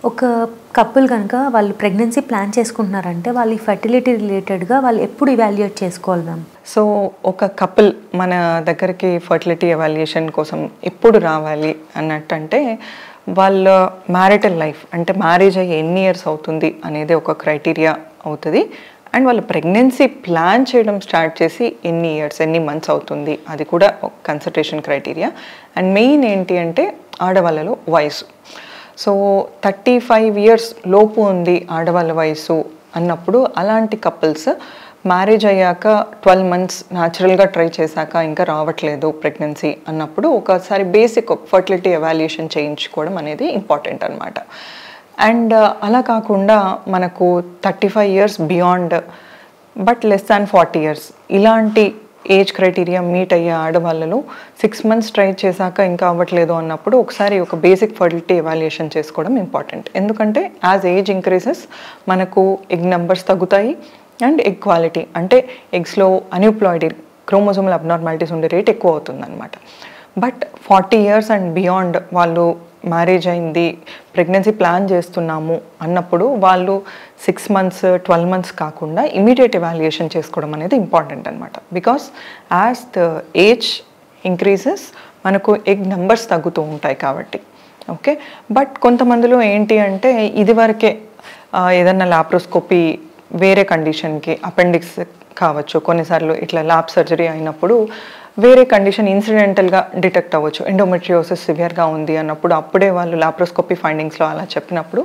ఒక కపుల్ కనుక వాళ్ళు ప్రెగ్నెన్సీ ప్లాన్ చేసుకుంటున్నారంటే వాళ్ళు ఫెర్టిలిటీ రిలేటెడ్గా వాళ్ళు ఎప్పుడు ఇవాల్యుయేట్ చేసుకోవాలి మ్యామ్? సో ఒక కపుల్ మన దగ్గరికి ఫర్టిలిటీ ఎవాల్యుయేషన్ కోసం ఎప్పుడు రావాలి అన్నట్టంటే వాళ్ళ మ్యారిటల్ లైఫ్ అంటే మ్యారేజ్ అయ్యి ఎన్ని ఇయర్స్ అవుతుంది అనేది ఒక క్రైటీరియా అవుతుంది. అండ్ వాళ్ళు ప్రెగ్నెన్సీ ప్లాన్ చేయడం స్టార్ట్ చేసి ఎన్ని ఇయర్స్ ఎన్ని మంత్స్ అవుతుంది అది కూడా ఒక కన్సిడరేషన్ క్రైటీరియా. అండ్ మెయిన్ ఏంటి అంటే ఆడవాళ్ళలో వయసు. సో 35 ఇయర్స్ లోపు ఉంది ఆడవాళ్ళ వయసు అన్నప్పుడు అలాంటి కపుల్స్ మ్యారేజ్ అయ్యాక 12 మంత్స్ న్యాచురల్గా ట్రై చేశాక ఇంకా రావట్లేదు ప్రెగ్నెన్సీ అన్నప్పుడు ఒకసారి బేసిక్ ఫర్టిలిటీ ఎవాల్యుయేషన్ చేయించుకోవడం అనేది ఇంపార్టెంట్ అనమాట. అండ్ అలా కాకుండా మనకు 35 years beyond but less than 40 years ఇలాంటి ఏజ్ క్రైటీరియా మీట్ అయ్యే ఆడవాళ్ళలో 6 మంత్స్ ట్రై చేశాక ఇంకా అవ్వట్లేదు అన్నప్పుడు ఒకసారి ఒక బేసిక్ ఫర్టిలిటీ ఎవాల్యుయేషన్ చేసుకోవడం ఇంపార్టెంట్. ఎందుకంటే యాజ్ ఏజ్ ఇంక్రీజెస్ మనకు ఎగ్ నెంబర్స్ తగ్గుతాయి అండ్ ఎగ్ క్వాలిటీ అంటే ఎగ్స్లో అన్యూప్లాయిడ్ క్రోమోజోమల్ అబ్నార్మాలిటీస్ ఉండే రేట్ ఎక్కువ అవుతుంది అనమాట. బట్ 40 ఇయర్స్ అండ్ బియాండ్ వాళ్ళు మ్యారేజ్ అయింది ప్రెగ్నెన్సీ ప్లాన్ చేస్తున్నాము అన్నప్పుడు వాళ్ళు 6 మంత్స్ 12 మంత్స్ కాకుండా ఇమీడియట్ ఎవాల్యుయేషన్ చేసుకోవడం అనేది ఇంపార్టెంట్ అనమాట. Because as the age increases మనకు ఎగ్ నెంబర్స్ తగ్గుతూ ఉంటాయి కాబట్టి. ఓకే, బట్ కొంతమందిలో ఏంటి అంటే ఇదివరకే ఏదన్నా లాప్రోస్కోపీ వేరే కండిషన్కి అపెండిక్స్ కావచ్చు, కొన్నిసార్లు ఇట్లా ల్యాబ్ సర్జరీ అయినప్పుడు వేరే కండిషన్ ఇన్సిడెంటల్గా డిటెక్ట్ అవ్వచ్చు, ఎండోమెట్రియోసిస్ సివియర్గా ఉంది అన్నప్పుడు అప్పుడే వాళ్ళు లాప్రోస్కోపీ ఫైండింగ్స్లో అలా చెప్పినప్పుడు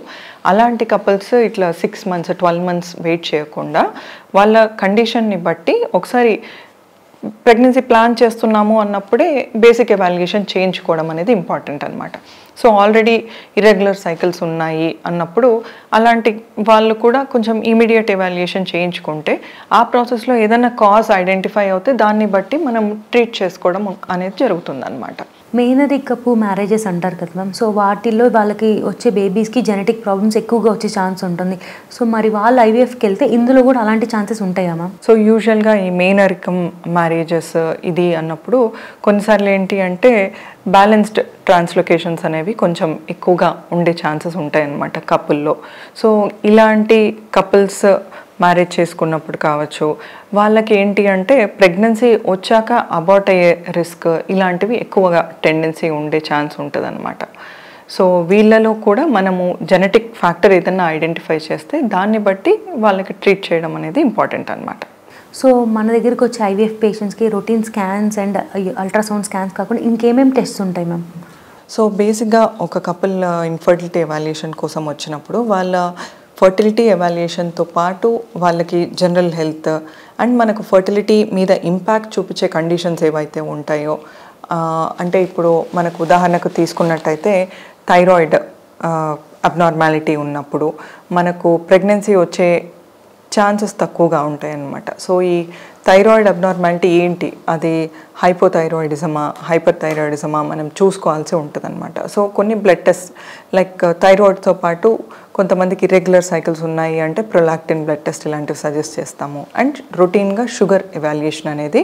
అలాంటి కపుల్స్ ఇట్లా 6 మంత్స్ 12 మంత్స్ వెయిట్ చేయకుండా వాళ్ళ కండిషన్ని బట్టి ఒకసారి ప్రెగ్నెన్సీ ప్లాన్ చేస్తున్నాము అన్నప్పుడే బేసిక్ ఎవాల్యుయేషన్ చేయించుకోవడం అనేది ఇంపార్టెంట్ అనమాట. సో ఆల్రెడీ ఇర్రెగ్యులర్ సైకిల్స్ ఉన్నాయి అన్నప్పుడు అలాంటి వాళ్ళు కూడా కొంచెం ఇమీడియట్ ఎవాల్యుయేషన్ చేయించుకుంటే ఆ ప్రాసెస్లో ఏదైనా కాజ్ ఐడెంటిఫై అవుతే దాన్ని బట్టి మనం ట్రీట్ చేసుకోవడం అనేది జరుగుతుంది అనమాట. మేనరికపు మ్యారేజెస్ అంటారు కదా మ్యామ్, సో వాటిల్లో వాళ్ళకి వచ్చే బేబీస్కి జెనెటిక్ ప్రాబ్లమ్స్ ఎక్కువగా వచ్చే ఛాన్స్ ఉంటుంది. సో మరి వాళ్ళు ఐవీఎఫ్కి వెళ్తే ఇందులో కూడా అలాంటి ఛాన్సెస్ ఉంటాయా మ్యామ్? సో యూజువల్గా ఈ మేనరికం మ్యారేజెస్ ఇది అన్నప్పుడు కొన్నిసార్లు ఏంటి అంటే బ్యాలెన్స్డ్ ట్రాన్స్లొకేషన్స్ అనేవి కొంచెం ఎక్కువగా ఉండే ఛాన్సెస్ ఉంటాయి అన్నమాట కపుల్లో. సో ఇలాంటి కపుల్స్ మ్యారేజ్ చేసుకున్నప్పుడు కావచ్చు వాళ్ళకి ఏంటి అంటే ప్రెగ్నెన్సీ వచ్చాక అబార్ట్ అయ్యే రిస్క్ ఇలాంటివి ఎక్కువగా టెండెన్సీ ఉండే ఛాన్స్ ఉంటుంది అనమాట. సో వీళ్ళలో కూడా మనము జెనెటిక్ ఫ్యాక్టర్ ఏదైనా ఐడెంటిఫై చేస్తే దాన్ని బట్టి వాళ్ళకి ట్రీట్ చేయడం అనేది ఇంపార్టెంట్ అనమాట. సో మన దగ్గరికి వచ్చే ఐవీఎఫ్ పేషెంట్స్కి routine scans and ultrasound scans కాకుండా ఇంకేమేమి టెస్ట్స్ ఉంటాయి మ్యామ్? సో బేసిక్గా ఒక కపుల్ ఇన్ఫర్టిలిటీ ఎవాల్యుయేషన్ కోసం వచ్చినప్పుడు వాళ్ళ ఫర్టిలిటీ ఎవాల్యుయేషన్తో పాటు వాళ్ళకి జనరల్ హెల్త్ అండ్ మనకు ఫర్టిలిటీ మీద ఇంపాక్ట్ చూపించే కండిషన్స్ ఏవైతే ఉంటాయో అంటే ఇప్పుడు మనకు ఉదాహరణకు తీసుకున్నట్టయితే థైరాయిడ్ అబ్నార్మాలిటీ ఉన్నప్పుడు మనకు ప్రెగ్నెన్సీ వచ్చే ఛాన్సెస్ తక్కువగా ఉంటాయి అన్నమాట. సో ఈ థైరాయిడ్ అబ్నార్మాలిటీ ఏంటి, అది హైపోథైరాయిడిజమా హైపర్ థైరాయిడిజమా మనం చూసుకోవాల్సి ఉంటుంది అనమాట. సో కొన్ని బ్లడ్ టెస్ట్ లైక్ థైరాయిడ్తో పాటు కొంతమందికి ఇర్రెగ్యులర్ సైకిల్స్ ఉన్నాయి అంటే ప్రొలాక్టిన్ బ్లడ్ టెస్ట్ ఇలాంటివి సజెస్ట్ చేస్తాము. అండ్ రొటీన్గా షుగర్ ఎవాల్యుయేషన్ అనేది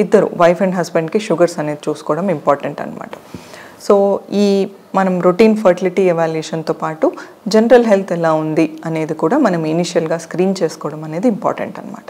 ఇద్దరు వైఫ్ అండ్ హస్బెండ్కి షుగర్స్ అనేది చూసుకోవడం ఇంపార్టెంట్ అనమాట. సో ఈ మనం రొటీన్ ఫర్టిలిటీ ఎవాల్యుయేషన్తో పాటు జనరల్ హెల్త్ ఎలా ఉంది అనేది కూడా మనం ఇనిషియల్గా స్క్రీన్ చేసుకోవడం అనేది ఇంపార్టెంట్ అనమాట.